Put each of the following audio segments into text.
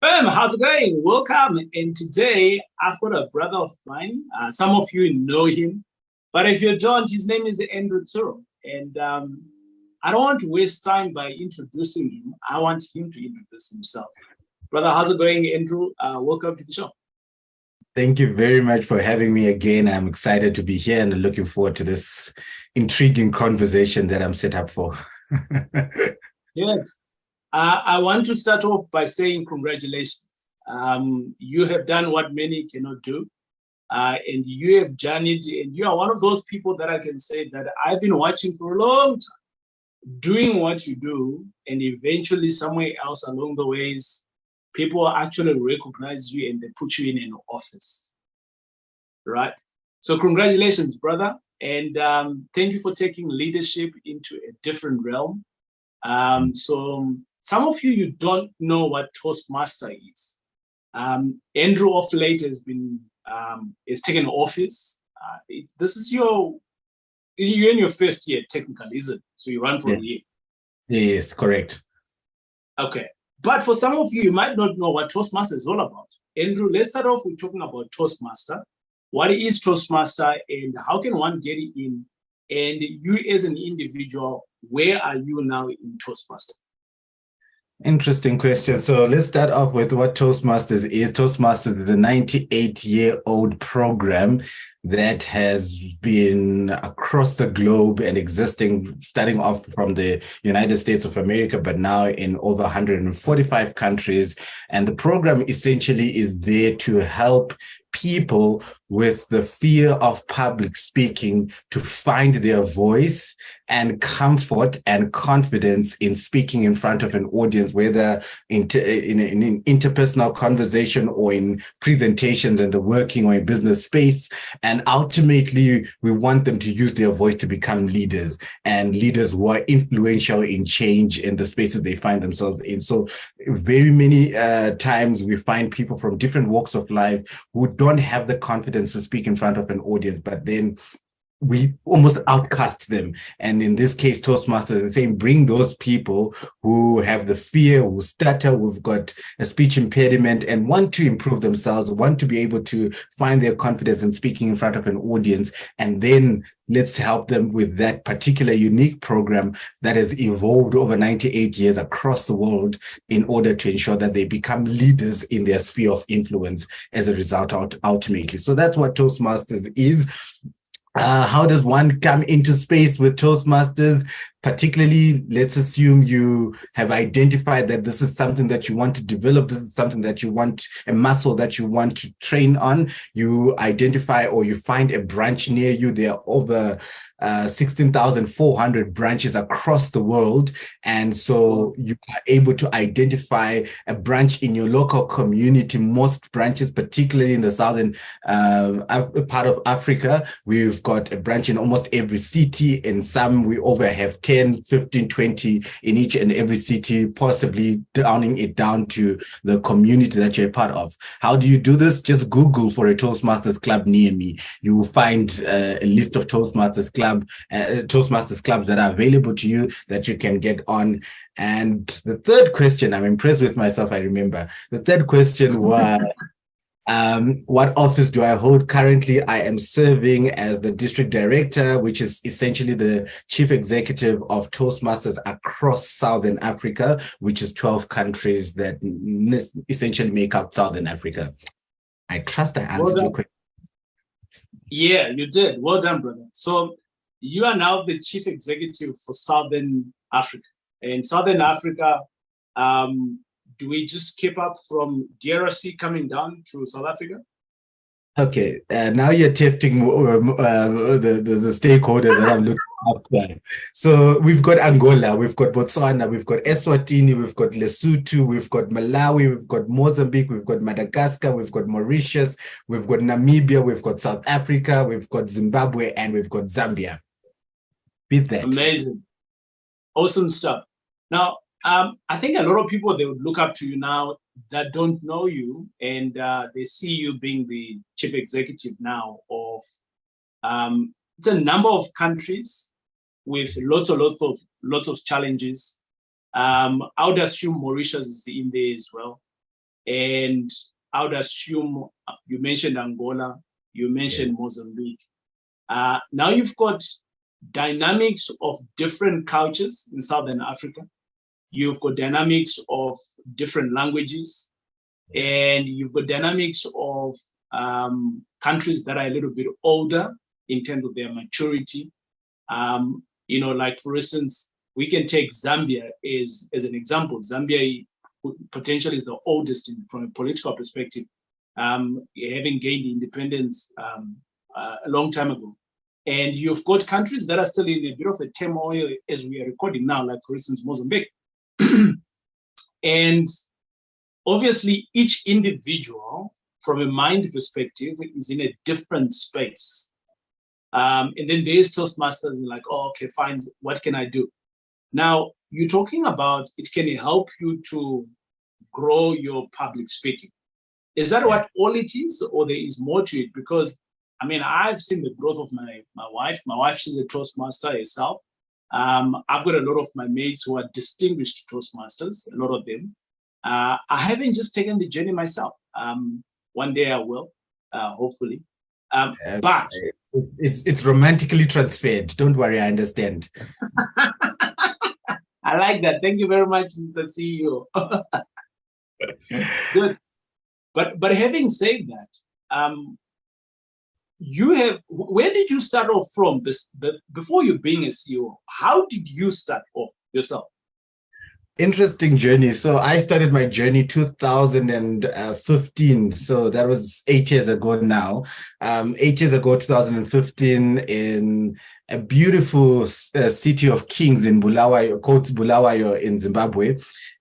Bam, how's it going? Welcome. And today I've got a brother of mine. Some of you know him, but if you don't, his name is Andrew Tsuro. And I don't want to waste time by introducing him. I want him to introduce himself. Brother, how's it going, Andrew? Welcome to the show. Thank you very much for having me again. I'm excited to be here and looking forward to this intriguing conversation that I'm set up for. Yes. I want to start off by saying congratulations. You have done what many cannot do, and you have journeyed, and you are one of those people that I can say that I've been watching for a long time, doing what you do, and eventually somewhere else along the ways, people actually recognize you and they put you in an office, right? So congratulations, brother, and thank you for taking leadership into a different realm. So some of you don't know what Toastmaster is. Andrew of late has taken office. This is you're in your first year technically, isn't it? So you run for Yeah. a year. Yes, correct. Okay. But for some of you, you might not know what Toastmaster is all about. Andrew, let's start off with talking about Toastmaster. What is Toastmaster and how can one get it in? And you as an individual, where are you now in Toastmaster? Interesting question. So let's start off with what Toastmasters is. Toastmasters is a 98-year-old program that has been across the globe and existing, starting off from the United States of America, but now in over 145 countries. And the program essentially is there to help people with the fear of public speaking to find their voice and comfort and confidence in speaking in front of an audience, whether in an interpersonal conversation or in presentations in the working or in business space. And ultimately, we want them to use their voice to become leaders and leaders who are influential in change in the spaces they find themselves in. So very many times we find people from different walks of life who don't have the confidence to speak in front of an audience, but then we almost outcast them. And in this case, Toastmasters is saying, bring those people who have the fear, who stutter, who've got a speech impediment and want to improve themselves, want to be able to find their confidence in speaking in front of an audience. And then let's help them with that particular unique program that has evolved over 98 years across the world in order to ensure that they become leaders in their sphere of influence as a result ultimately. So that's what Toastmasters is. How does one come into space with Toastmasters? Particularly, let's assume you have identified that this is something that you want to develop, this is something that you want, a muscle that you want to train on. You identify or you find a branch near you. There are over 16,400 branches across the world. And so you are able to identify a branch in your local community. Most branches, particularly in the southern part of Africa, we've got a branch in almost every city. In some, we over have 10, 15, 20 in each and every city, possibly downing it down to the community that you're a part of. How do you do this? Just Google for a Toastmasters club near me. You will find a list of Toastmasters clubs that are available to you that you can get on. And the third question, I'm impressed with myself, I remember. The third question was, what office do I hold? Currently, I am serving as the district director, which is essentially the chief executive of Toastmasters across Southern Africa, which is 12 countries that essentially make up Southern Africa. I trust I answered your question. Yeah, you did. Well done, brother. So you are now the chief executive for Southern Africa. And Southern Africa, do we just keep up from DRC coming down to South Africa? Okay, now you're testing the stakeholders that I'm looking after. So we've got Angola, we've got Botswana, we've got Eswatini, we've got Lesotho, we've got Malawi, we've got Mozambique, we've got Madagascar, we've got Mauritius, we've got Namibia, we've got South Africa, we've got Zimbabwe, and we've got Zambia. Beat that. Amazing. Awesome stuff. Now, I think a lot of people, they would look up to you now that don't know you, and they see you being the chief executive now of it's a number of countries with lots of challenges. I would assume Mauritius is in there as well. And I would assume you mentioned Angola, you mentioned Mozambique. Now you've got dynamics of different cultures in Southern Africa. You've got dynamics of different languages, and you've got dynamics of countries that are a little bit older in terms of their maturity. Like for instance, we can take Zambia as an example. Zambia potentially is the oldest from a political perspective, having gained independence a long time ago. And you've got countries that are still in a bit of a turmoil as we are recording now, like for instance, Mozambique. And obviously, each individual, from a mind perspective, is in a different space. And then there's Toastmasters, and like, oh, okay, fine, what can I do? Now, you're talking about it can help you to grow your public speaking. Is that what all it is, or there is more to it? Because, I mean, I've seen the growth of my wife. My wife, she's a Toastmaster herself. I've got a lot of my mates who are distinguished Toastmasters, a lot of them. I haven't just taken the journey myself. One day I will, hopefully. But it's romantically transferred. Don't worry, I understand. I like that. Thank you very much, Mr. CEO. Good. But having said that, where did you start off from before you being a CEO? How did you start off yourself? Interesting journey. So I started my journey 2015. So that was 8 years ago now. 8 years ago, 2015, in a beautiful city of kings in Bulawayo, called Bulawayo in Zimbabwe.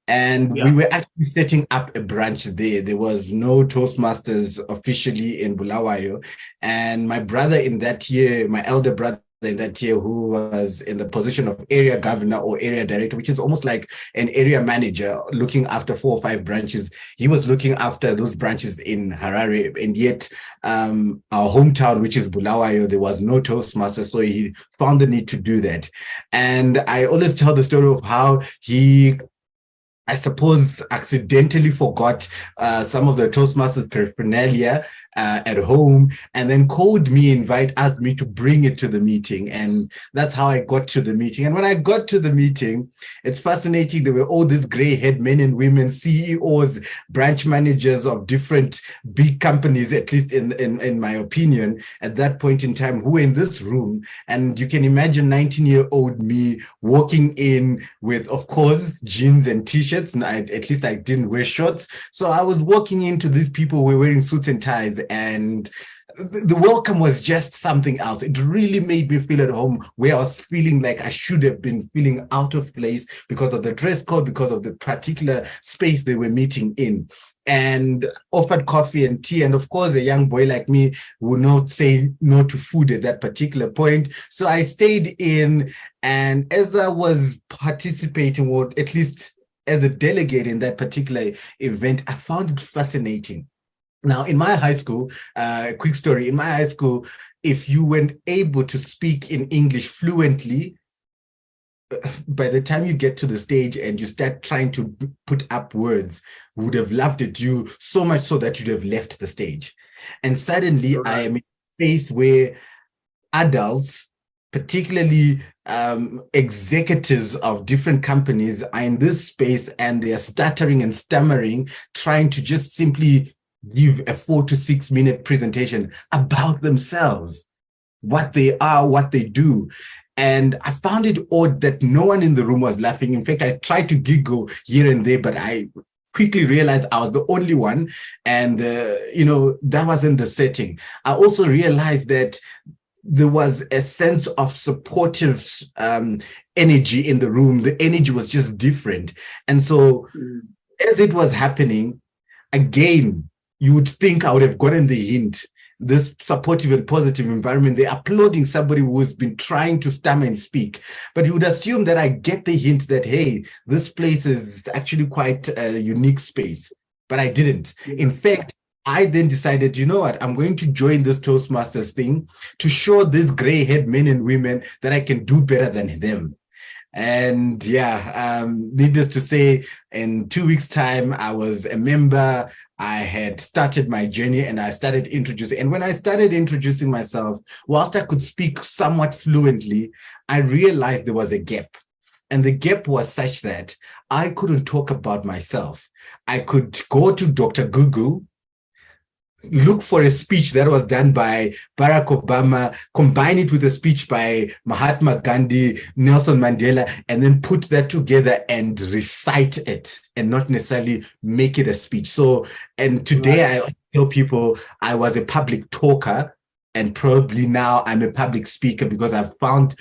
And we were actually setting up a branch there. There was no Toastmasters officially in Bulawayo. And my brother in that year, my elder brother in that year, who was in the position of area governor or area director, which is almost like an area manager looking after 4 or 5 branches. He was looking after those branches in Harare. And yet our hometown, which is Bulawayo, there was no Toastmaster. So he found the need to do that. And I always tell the story of how he, I suppose, accidentally forgot some of the Toastmasters paraphernalia at home, and then called me, asked me to bring it to the meeting. And that's how I got to the meeting. And when I got to the meeting, it's fascinating. There were all these gray-haired men and women, CEOs, branch managers of different big companies, at least in my opinion, at that point in time, who were in this room. And you can imagine 19-year-old me walking in with, of course, jeans and T-shirts. And at least I didn't wear shorts. So I was walking into these people who were wearing suits and ties, and the welcome was just something else. It really made me feel at home, where I was feeling like I should have been feeling out of place because of the dress code, because of the particular space they were meeting in. And offered coffee and tea. And of course, a young boy like me would not say no to food at that particular point. So I stayed in, and as I was participating, or at least as a delegate in that particular event, I found it fascinating. Now, in my high school, quick story, in my high school, if you weren't able to speak in English fluently, by the time you get to the stage and you start trying to put up words, would have laughed at you so much so that you'd have left the stage. And suddenly I am in a space where adults, particularly executives of different companies, are in this space, and they are stuttering and stammering, trying to just simply give a 4 to 6 minute presentation about themselves, what they are, what they do. And I found it odd that no one in the room was laughing. In fact, I tried to giggle here and there, but I quickly realized I was the only one. And, that wasn't the setting. I also realized that there was a sense of supportive energy in the room. The energy was just different. And so as it was happening, again, you would think I would have gotten the hint. This supportive and positive environment, they're applauding somebody who has been trying to stammer and speak. But you would assume that I get the hint that, hey, this place is actually quite a unique space. But I didn't. In fact, I then decided, you know what, I'm going to join this Toastmasters thing to show these gray-haired men and women that I can do better than them. And yeah, needless to say, in 2 weeks' time, I was a member. I had started my journey and I started introducing. And when I started introducing myself, whilst I could speak somewhat fluently, I realized there was a gap. And the gap was such that I couldn't talk about myself. I could go to Dr. Google, look for a speech that was done by Barack Obama, combine it with a speech by Mahatma Gandhi, Nelson Mandela, and then put that together and recite it and not necessarily make it a speech. So, and today I tell people I was a public talker, and probably now I'm a public speaker because I've found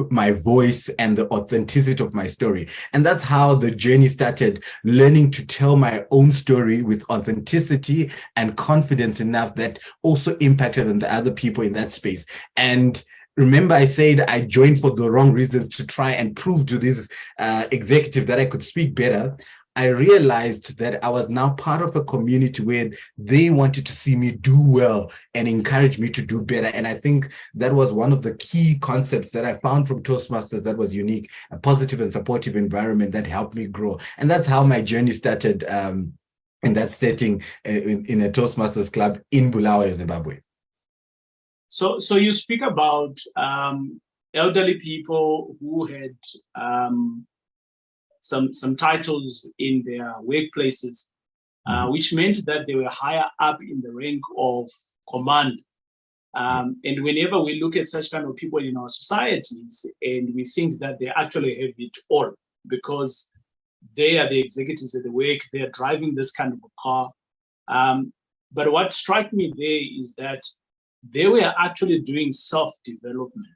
my voice and the authenticity of my story. And that's how the journey started, learning to tell my own story with authenticity and confidence enough that also impacted on the other people in that space. And remember, I said I joined for the wrong reasons, to try and prove to this executive that I could speak better. I realized that I was now part of a community where they wanted to see me do well and encourage me to do better. And I think that was one of the key concepts that I found from Toastmasters that was unique, a positive and supportive environment that helped me grow. And that's how my journey started in that setting in a Toastmasters club in Bulawayo, Zimbabwe. So you speak about elderly people who had some titles in their workplaces, which meant that they were higher up in the rank of command. And whenever we look at such kind of people in our societies, and we think that they actually have it all because they are the executives at the work, they are driving this kind of a car. But what struck me there is that they were actually doing self-development.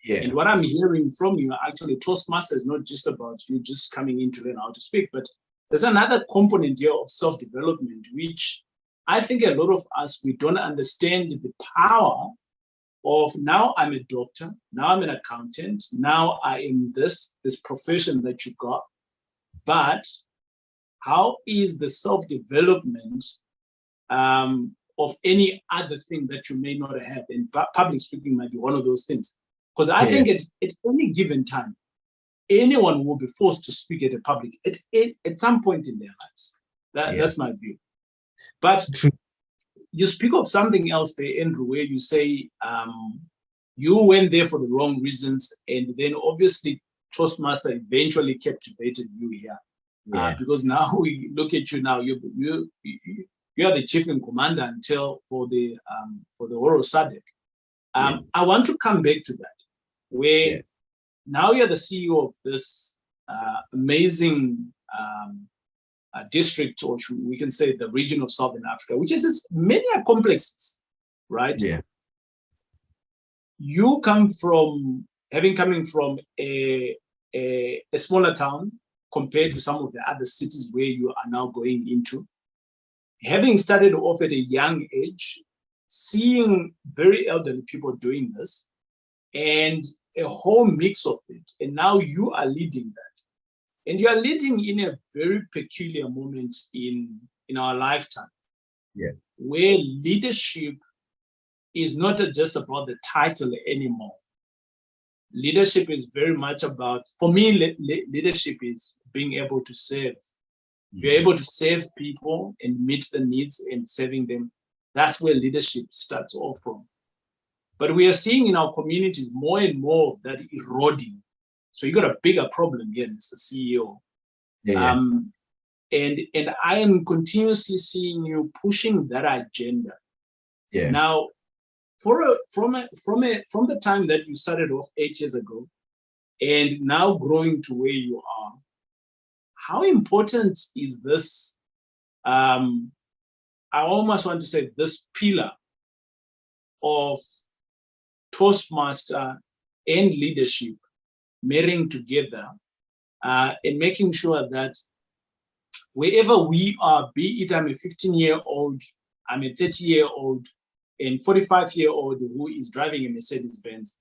Yeah. And what I'm hearing from you, actually, Toastmaster is not just about you just coming in to learn how to speak, but there's another component here of self-development, which I think a lot of us, we don't understand the power of. Now I'm a doctor, now I'm an accountant, now I am this profession that you got. But how is the self-development of any other thing that you may not have? And public speaking might be one of those things. Because I think at any given time, anyone will be forced to speak at a public at some point in their lives. That's my view. But you speak of something else there, Andrew, where you say you went there for the wrong reasons, and then obviously Toastmaster eventually captivated you here. Because now we look at you now, you are the chief and commander for the Oro SADC. I want to come back to that, where now you're the CEO of this amazing district, or we can say the region of Southern Africa, which has many complexes, right? Yeah. You come from coming from a smaller town compared to some of the other cities where you are now going into. Having started off at a young age, seeing very elderly people doing this, and a whole mix of it, and now you are leading that, and you are leading in a very peculiar moment in our lifetime, where leadership is not just about the title anymore. Leadership is very much about, for me, leadership is being able to serve. If you're able to serve people and meet the needs and serving them, that's where leadership starts off from. But we are seeing in our communities more and more of that eroding. So you got a bigger problem here, Mr. CEO. And I am continuously seeing you pushing that agenda. Now, from the time that you started off 8 years ago, and now growing to where you are, how important is this? I almost want to say this pillar of Toastmaster and leadership marrying together and making sure that wherever we are, be it I'm a 15-year-old, I'm a 30-year-old, and 45-year-old who is driving a Mercedes-Benz,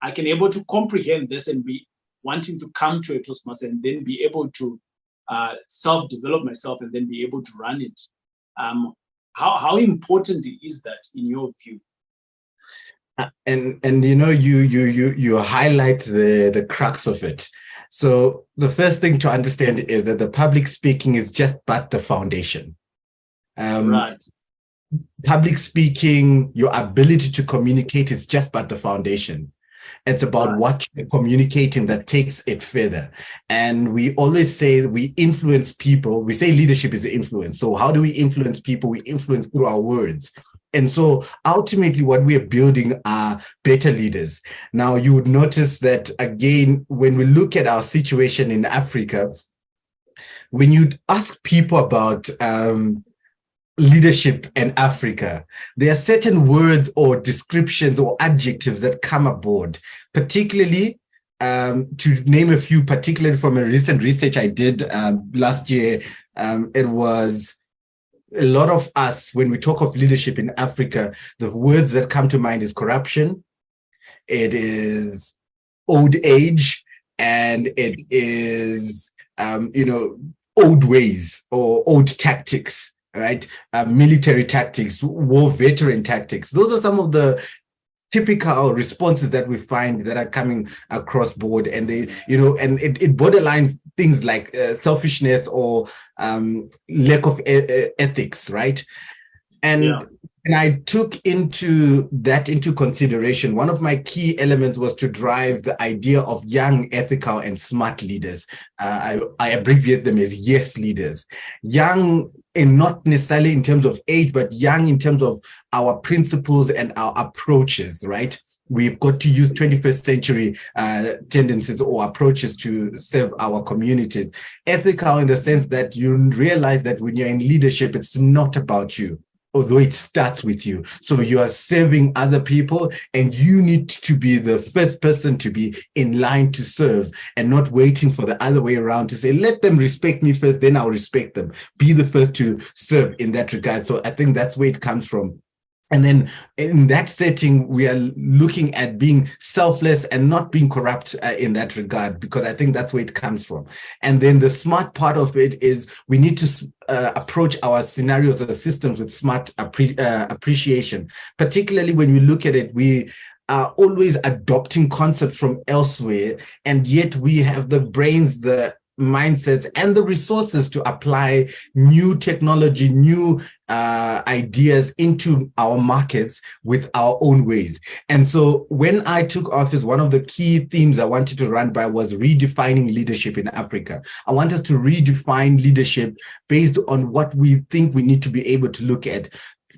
I can able to comprehend this and be wanting to come to a Toastmaster and then be able to self-develop myself and then be able to run it. How important is that in your view? And you highlight the crux of it. So the first thing to understand is that the public speaking is just but the foundation. Right. Public speaking, your ability to communicate is just but the foundation. It's about what you're communicating that takes it further. And we always say we influence people. We say leadership is influence. So how do we influence people? We influence through our words. And so ultimately what we're building are better leaders. Now you would notice that again, when we look at our situation in Africa, when you ask people about leadership in Africa, there are certain words or descriptions or adjectives that come aboard, particularly to name a few, particularly from a recent research I did last year. It was a lot of us, when we talk of leadership in Africa, the words that come to mind is corruption, it is old age, and it is, old ways or old tactics, right? Military tactics, war veteran tactics. Those are some of the typical responses that we find that are coming across board, and they, and it borderline things like selfishness or lack of ethics, right? And and I took into consideration, one of my key elements was to drive the idea of young, ethical, and smart leaders. I abbreviate them as YES leaders. Young, and not necessarily in terms of age, but young in terms of our principles and our approaches, right? We've got to use 21st century tendencies or approaches to serve our communities. Ethical in the sense that you realize that when you're in leadership, it's not about you, although it starts with you. So you are serving other people, and you need to be the first person to be in line to serve, and not waiting for the other way around to say, let them respect me first, then I'll respect them. Be the first to serve in that regard. So I think that's where it comes from. And then in that setting, we are looking at being selfless and not being corrupt in that regard, because I think that's where it comes from. And then the smart part of it is we need to approach our scenarios or systems with smart appreciation, particularly when we look at it, we are always adopting concepts from elsewhere, and yet we have the brains, the mindsets, and the resources to apply new technology, new ideas into our markets with our own ways. And so when I took office, one of the key themes I wanted to run by was redefining leadership in Africa. I want us to redefine leadership based on what we think we need to be able to look at.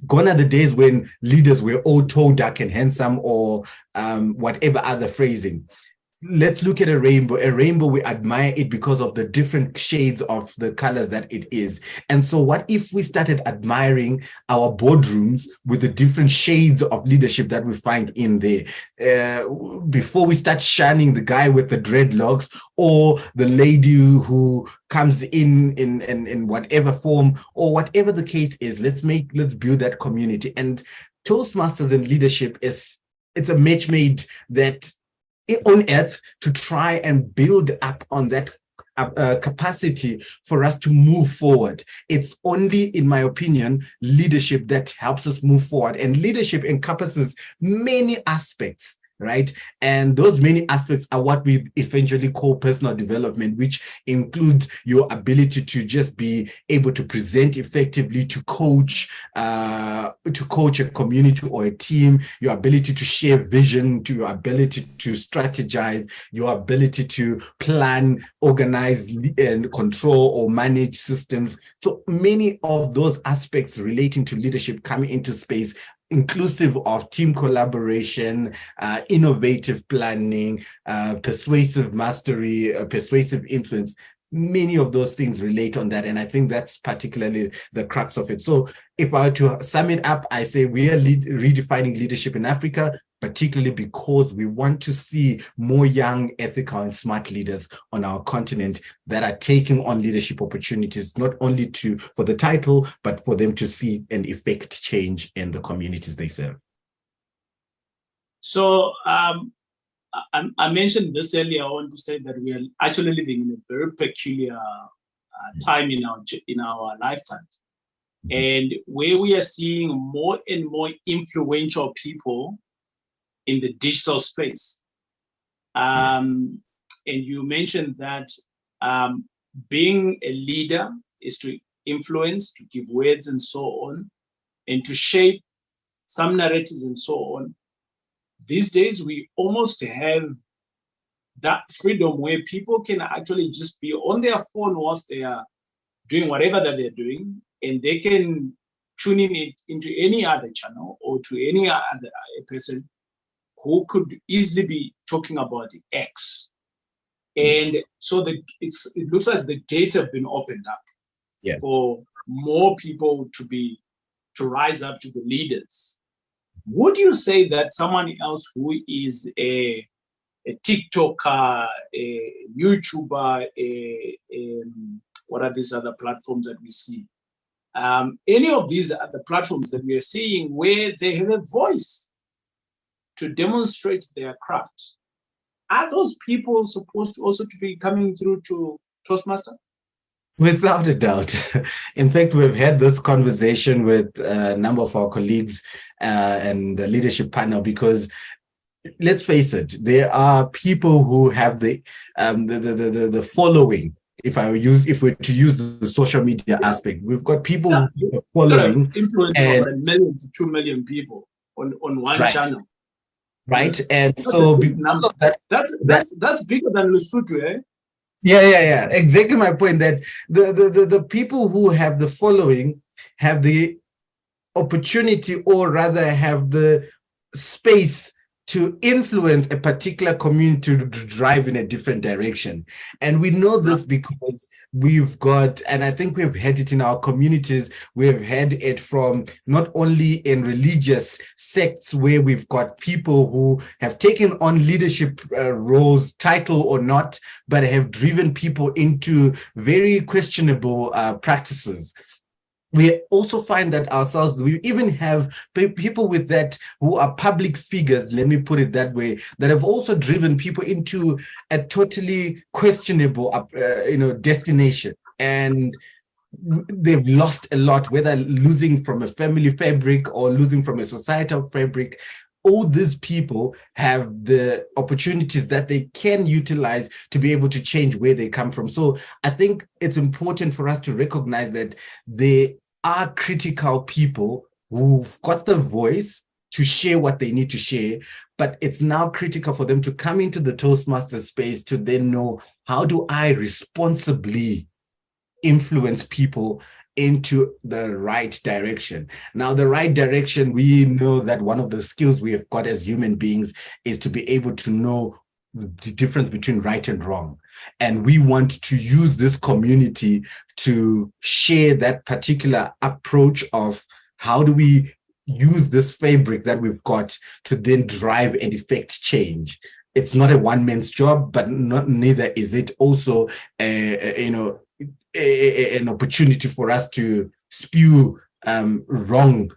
Gone are the days when leaders were all tall, dark, and handsome, or whatever other phrasing. Let's look at a rainbow. A rainbow, we admire it because of the different shades of the colors that it is. And so what if we started admiring our boardrooms with the different shades of leadership that we find in there? Before we start shunning the guy with the dreadlocks or the lady who comes in whatever form, or whatever the case is, let's build that community. And Toastmasters and leadership it's a match made that on earth to try and build up on that capacity for us to move forward. It's only, in my opinion, leadership that helps us move forward. And leadership encompasses many aspects, right? And those many aspects are what we eventually call personal development, which includes your ability to just be able to present effectively, to coach a community or a team, your ability to share vision, to your ability to strategize, your ability to plan, organize, and control or manage systems. So many of those aspects relating to leadership come into space, inclusive of team collaboration, innovative planning, persuasive mastery, persuasive influence. Many of those things relate on that. And I think that's particularly the crux of it. So if I were to sum it up, I say we are redefining leadership in Africa, particularly because we want to see more young, ethical, and smart leaders on our continent that are taking on leadership opportunities, not only for the title, but for them to see and effect change in the communities they serve. So I mentioned this earlier. I want to say that we are actually living in a very peculiar time in our lifetimes, and where we are seeing more and more influential people in the digital space. And you mentioned that being a leader is to influence, to give words and so on, and to shape some narratives and so on. These days, we almost have that freedom where people can actually just be on their phone whilst they are doing whatever that they're doing, and they can tune in it into any other channel or to any other person who could easily be talking about X. And so it looks like the gates have been opened up for more people to rise up to the leaders. Would you say that someone else who is a TikToker, a YouTuber, what are these other platforms that we see? Any of these other platforms that we are seeing where they have a voice to demonstrate their craft, are those people supposed to also to be coming through to Toastmaster? Without a doubt. In fact, we've had this conversation with a number of our colleagues and the leadership panel, because let's face it, there are people who have the following. If we're to use the social media aspect, we've got people who are following influencing 1 million to 2 million people on one channel. Right. And that's so because of that's bigger than Lesotho, eh? Yeah. Exactly my point, that the people who have the following have the opportunity, or rather have the space to influence a particular community to drive in a different direction. And we know this because we've got, and I think we've had it in our communities, we've had it from not only in religious sects where we've got people who have taken on leadership roles, title or not, but have driven people into very questionable practices. We also find that ourselves, we even have people with that who are public figures, let me put it that way, that have also driven people into a totally questionable, destination. And they've lost a lot, whether losing from a family fabric or losing from a societal fabric. All these people have the opportunities that they can utilize to be able to change where they come from. So I think it's important for us to recognize that they are critical people who've got the voice to share what they need to share, but it's now critical for them to come into the Toastmaster space to then know, how do I responsibly influence people into the right direction? Now, the right direction, we know that one of the skills we have got as human beings is to be able to know the difference between right and wrong. And we want to use this community to share that particular approach of how do we use this fabric that we've got to then drive and effect change. It's not a one-man's job, but neither is it also an opportunity for us to spew wrong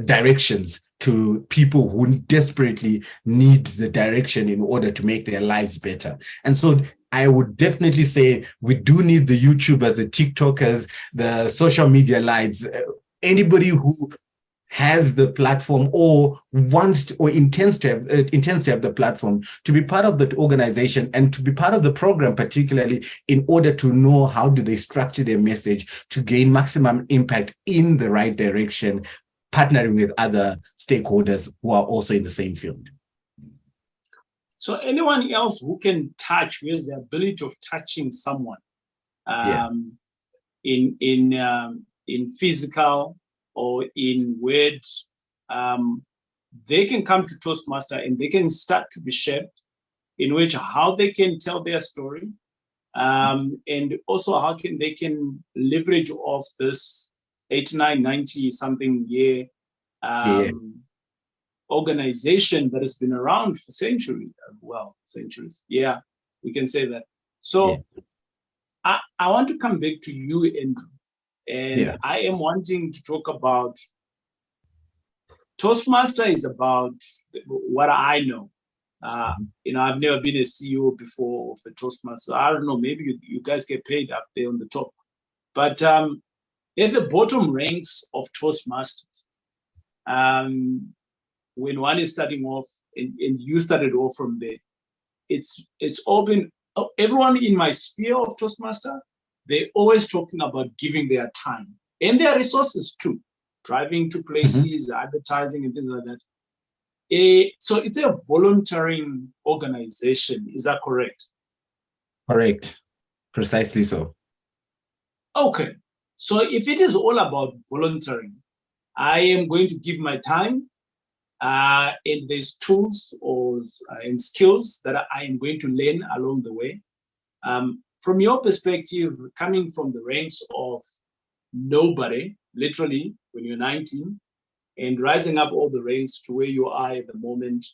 directions to people who desperately need the direction in order to make their lives better. And so I would definitely say we do need the YouTubers, the TikTokers, the social media lights, anybody who has the platform or wants to, or intends to have the platform to be part of that organization and to be part of the program, particularly in order to know how do they structure their message to gain maximum impact in the right direction, partnering with other stakeholders who are also in the same field. So anyone else who can touch, who has the ability of touching someone in physical or in words, they can come to Toastmaster and they can start to be shaped in which how they can tell their story, and also how they can leverage off this 89, 90 something year organization that has been around for centuries. Centuries. Yeah, we can say that. So I want to come back to you, Andrew. And I am wanting to talk about Toastmaster is about what I know. I've never been a CEO before of a Toastmaster. I don't know, maybe you guys get paid up there on the top. But at the bottom ranks of Toastmasters, when one is starting off, and you started off from there, it's all been, everyone in my sphere of Toastmaster, they're always talking about giving their time and their resources too, driving to places, advertising and things like that. So it's a volunteering organization. Is that correct? Correct. Precisely so. Okay. So if it is all about volunteering, I am going to give my time, and there's tools and skills that I am going to learn along the way. From your perspective, coming from the ranks of nobody, literally, when you're 19, and rising up all the ranks to where you are at the moment,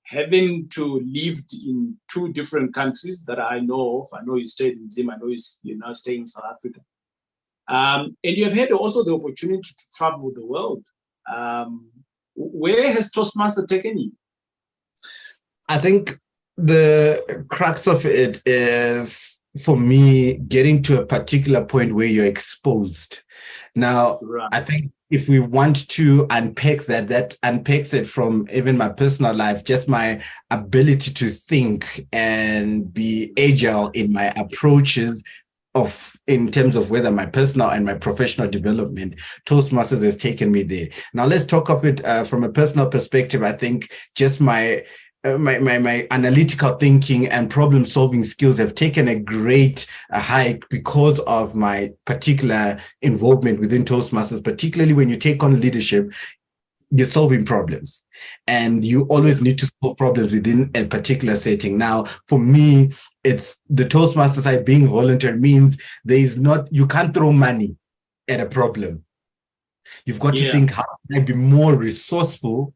having to live in 2 different countries that I know of. I know you stayed in Zim, I know you're now staying in South Africa. And you have had also the opportunity to travel the world. Where has Toastmaster taken you? I think the crux of it is, for me, getting to a particular point where you're exposed. Now, right. I think if we want to unpack that unpacks it from even my personal life, just my ability to think and be agile in my approaches in terms of whether my personal and my professional development. Toastmasters has taken me there. Now, let's talk of it from a personal perspective. I think just my analytical thinking and problem solving skills have taken a great hike because of my particular involvement within Toastmasters, particularly when you take on leadership. You're solving problems, and you always need to solve problems within a particular setting. Now, for me, it's the Toastmaster side. Being voluntary means you can't throw money at a problem. You've got to think, how can I be more resourceful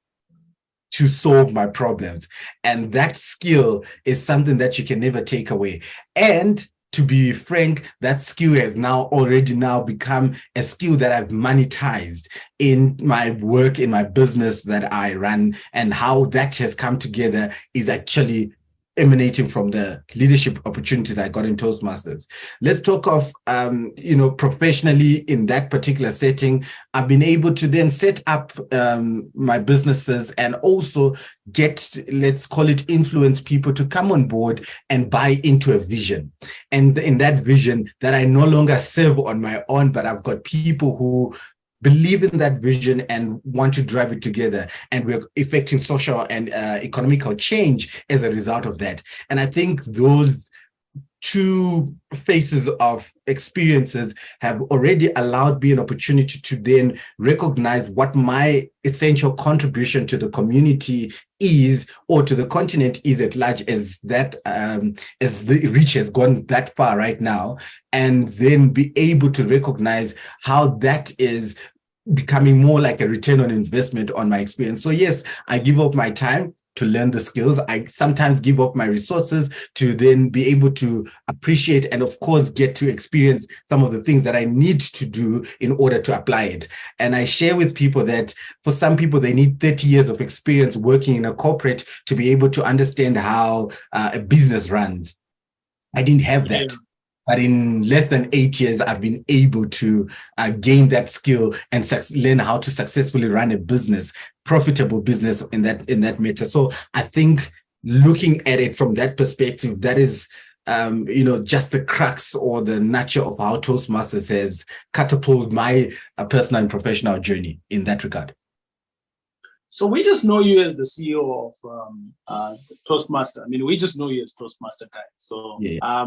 to solve my problems? And that skill is something that you can never take away. And to be frank, that skill has already become a skill that I've monetized in my work, in my business that I run, and how that has come together is actually emanating from the leadership opportunities I got in Toastmasters. Let's talk of, professionally in that particular setting. I've been able to then set up my businesses and also let's call it, influence people to come on board and buy into a vision. And in that vision, that I no longer serve on my own, but I've got people who believe in that vision and want to drive it together. And we're effecting social and economical change as a result of that. And I think those 2 phases of experiences have already allowed me an opportunity to then recognize what my essential contribution to the community is, or to the continent is at large, as the reach has gone that far right now, and then be able to recognize how that is becoming more like a return on investment on my experience. So yes, I give up my time to learn the skills. I sometimes give up my resources to then be able to appreciate and, of course, get to experience some of the things that I need to do in order to apply it. And I share with people that for some people, they need 30 years of experience working in a corporate to be able to understand how a business runs. I didn't have that. Yeah. But in less than 8 years, I've been able to gain that skill and learn how to successfully run a business, profitable business in that matter. So I think looking at it from that perspective, that is, just the crux or the nature of how Toastmasters has catapulted my personal and professional journey in that regard. So we just know you as the CEO of Toastmaster. I mean, we just know you as Toastmaster guy. So yeah.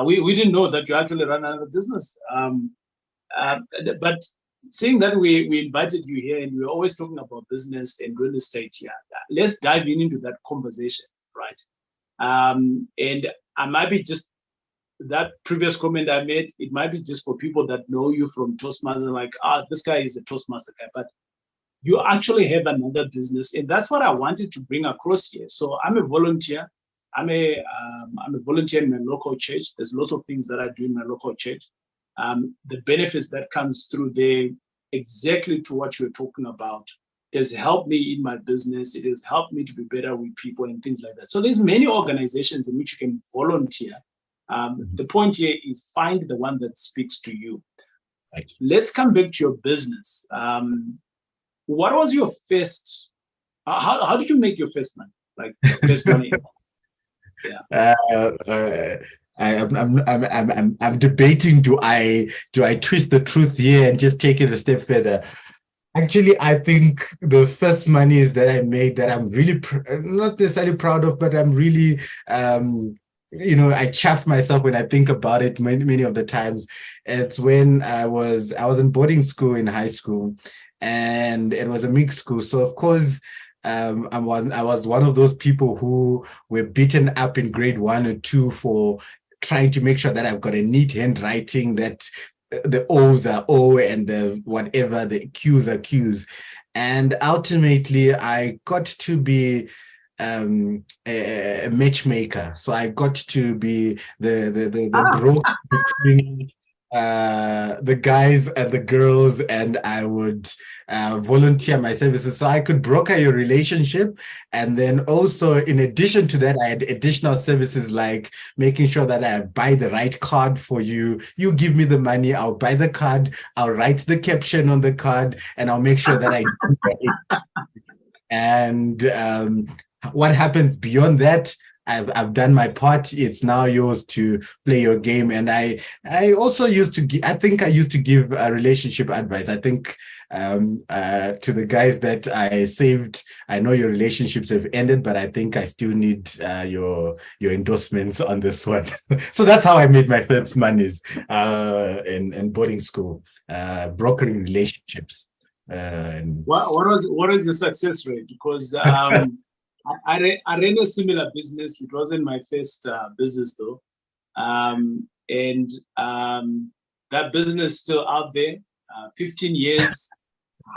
We didn't know that you actually run another business. But seeing that we invited you here and we're always talking about business and real estate here, let's dive into that conversation, right? And I might be just, that previous comment I made, it might be just for people that know you from Toastmaster, like, this guy is a Toastmaster guy, but you actually have another business. And that's what I wanted to bring across here. So I'm a volunteer. I'm a volunteer in my local church. There's lots of things that I do in my local church. The benefits that comes through there, exactly to what you're talking about, it has helped me in my business. It has helped me to be better with people and things like that. So there's many organizations in which you can volunteer. The point here is find the one that speaks to you. Right. Let's come back to your business. What was your first How did you make your first money? Like first money? Yeah. I'm debating. Do I twist the truth here and just take it a step further? Actually, I think the first monies that I made that I'm really not necessarily proud of, but I'm really, I chaff myself when I think about it many of the times. It's when I was in boarding school in high school, and it was a mixed school. So of course, I was one of those people who were beaten up in grade 1 or 2 for trying to make sure that I've got a neat handwriting, that the O's are O and the whatever, the Q's are Q's. And ultimately, I got to be a matchmaker. So I got to be the broker between the guys and the girls, and I would volunteer my services so I could broker your relationship. And then also, in addition to that, I had additional services like making sure that I buy the right card for you. You give me the money, I'll buy the card, I'll write the caption on the card, and I'll make sure that I do it. And what happens beyond that, I've done my part. It's now yours to play your game. And I also used to give, I think I used to give relationship advice. I think to the guys that I saved, I know your relationships have ended, but I think I still need your endorsements on this one. So that's how I made my first monies in boarding school, brokering relationships. What was the success rate? Because I ran a similar business. It wasn't my first business though, and that business still out there. 15 years,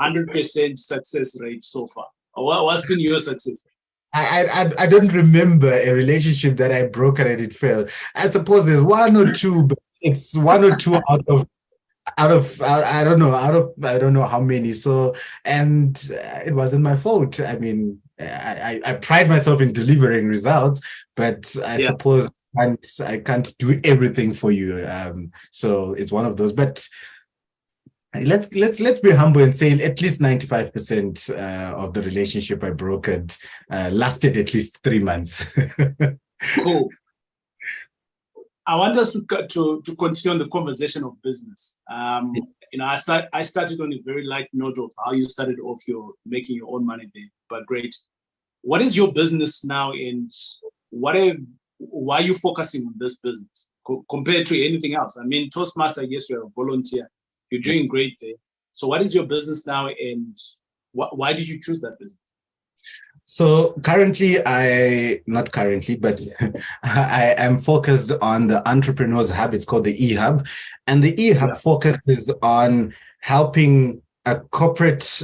100% success rate so far. What's been your success? I don't remember a relationship that I brokered and it failed. I suppose there's 1 or 2, but it's 1 or 2 out of I don't know how many. So, and it wasn't my fault. I mean, I pride myself in delivering results, but I suppose I can't do everything for you. So it's one of those. But let's be humble and say at least 95% of the relationship I brokered lasted at least 3 months. Cool. I want us to continue on the conversation of business. I started on a very light note of how you started off making your own money there, but great. What is your business now, and why are you focusing on this business compared to anything else? I mean, Toastmaster, I guess you're a volunteer. You're doing great there. So what is your business now, and why did you choose that business? So currently, not currently, but I am focused on the Entrepreneurs Hub. It's called the eHub. And the eHub focuses on helping a corporate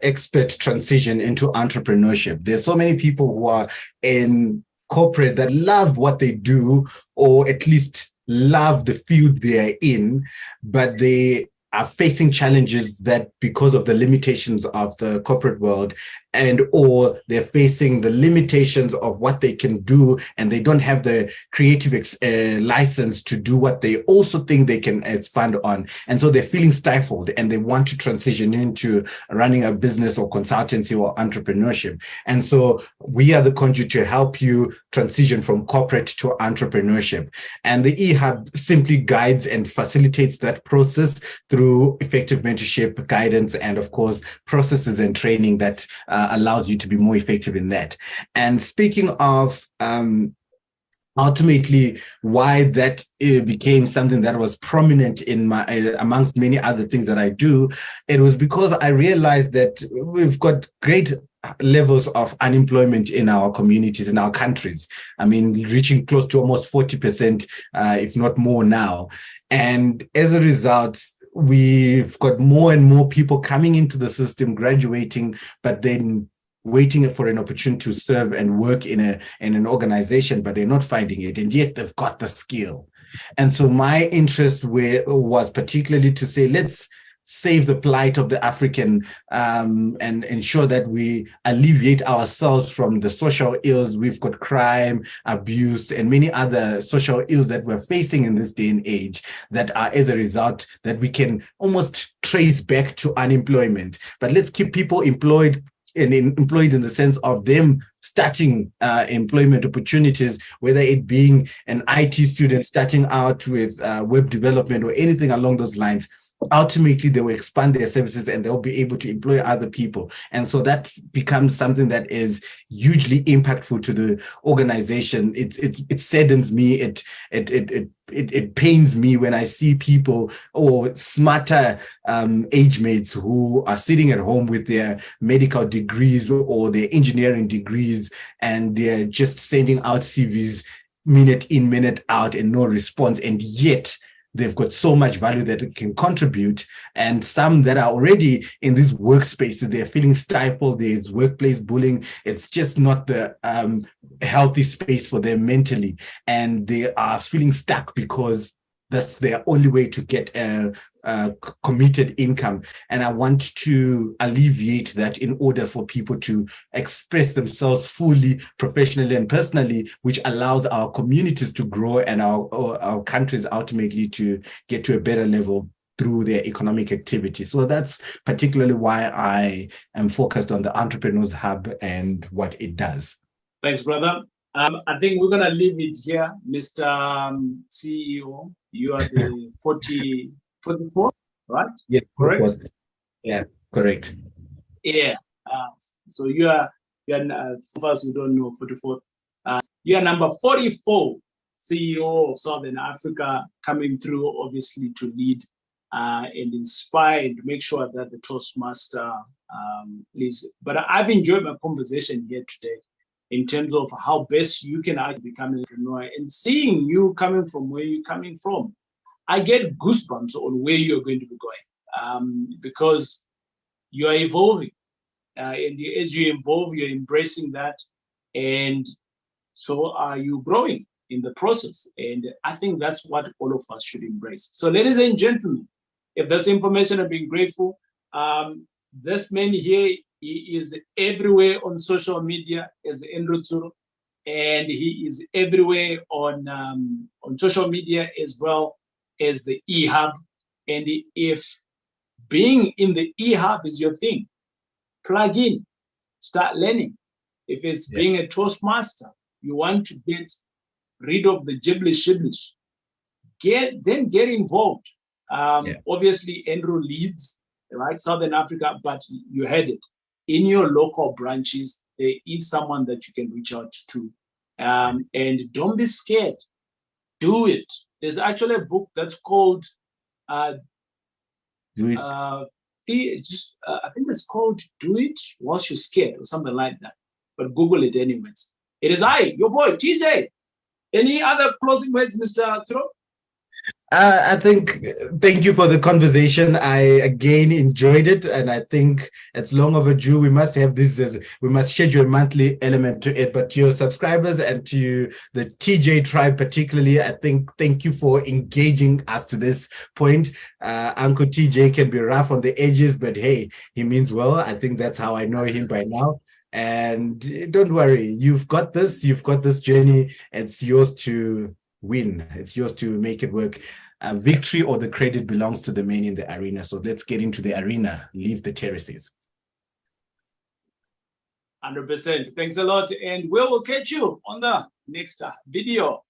expert transition into entrepreneurship. There's so many people who are in corporate that love what they do, or at least love the field they are in, but they are facing challenges that because of the limitations of the corporate world, and or they're facing the limitations of what they can do, and they don't have the creative license to do what they also think they can expand on. And so they're feeling stifled, and they want to transition into running a business or consultancy or entrepreneurship. And so we are the conduit to help you transition from corporate to entrepreneurship. And the eHub simply guides and facilitates that process through effective mentorship, guidance, and of course, processes and training that allows you to be more effective in that. And speaking of ultimately why that became something that was prominent in my amongst many other things that I do, it was because I realized that we've got great levels of unemployment in our communities, in our countries. I mean, reaching close to almost 40%, if not more now. And as a result, we've got more and more people coming into the system, graduating, but then waiting for an opportunity to serve and work in an organization, but they're not finding it, and yet they've got the skill. And so my interest was particularly to say, let's save the plight of the African and ensure that we alleviate ourselves from the social ills. We've got crime, abuse, and many other social ills that we're facing in this day and age that are as a result that we can almost trace back to unemployment. But let's keep people employed, employed in the sense of them starting employment opportunities, whether it being an IT student starting out with web development or anything along those lines. Ultimately, they will expand their services and they'll be able to employ other people. And so that becomes something that is hugely impactful to the organization. It saddens me. It pains me when I see people or smarter age mates who are sitting at home with their medical degrees or their engineering degrees, and they're just sending out CVs minute in, minute out, and no response. And yet they've got so much value that it can contribute. And some that are already in these workspaces, they're feeling stifled. There's workplace bullying. It's just not the healthy space for them mentally. And they are feeling stuck because that's their only way to get a committed income. And I want to alleviate that in order for people to express themselves fully, professionally and personally, which allows our communities to grow and our countries ultimately to get to a better level through their economic activity. So that's particularly why I am focused on the Entrepreneurs Hub and what it does. Thanks, brother. I think we're going to leave it here, Mr. CEO. You are the 44, right? Yeah, correct. Yeah, correct. Yeah. So you are for us who don't know 44. You are number 44 CEO of Southern Africa, coming through obviously to lead and inspire and make sure that the Toastmaster leads. But I've enjoyed my conversation here today, in terms of how best you can actually become an entrepreneur, and seeing you coming from where you're coming from, I get goosebumps on where you're going to be going, because you are evolving. And as you evolve, you're embracing that. And so are you growing in the process. And I think that's what all of us should embrace. So ladies and gentlemen, if this information has been grateful, this man here, he is everywhere on social media as Andrew Tsuro, and he is everywhere on social media as well as the eHub. And if being in the eHub is your thing, plug in, start learning. If it's being a Toastmaster, you want to get rid of the gibberish, get involved. Obviously, Andrew leads, right, Southern Africa, but you had it. In your local branches, there is someone that you can reach out to. And don't be scared. Do it. There's actually a book that's called Do it. I think it's called Do It Whilst You're Scared or something like that. But Google it anyways. It is I, your boy, TJ. Any other closing words, Mr. Tsuro? I think, thank you for the conversation. I again enjoyed it, and I think it's long overdue. We must have this we must schedule a monthly element to it. But to your subscribers and to the TJ tribe particularly, I think thank you for engaging us to this point. Uncle TJ can be rough on the edges, but hey, he means well. I think that's how I know him by now. And don't worry, you've got this journey. It's yours to win. It's yours to make it work. Victory or the credit belongs to the men in the arena. So let's get into the arena, leave the terraces. 100%. Thanks a lot. And we will catch you on the next video.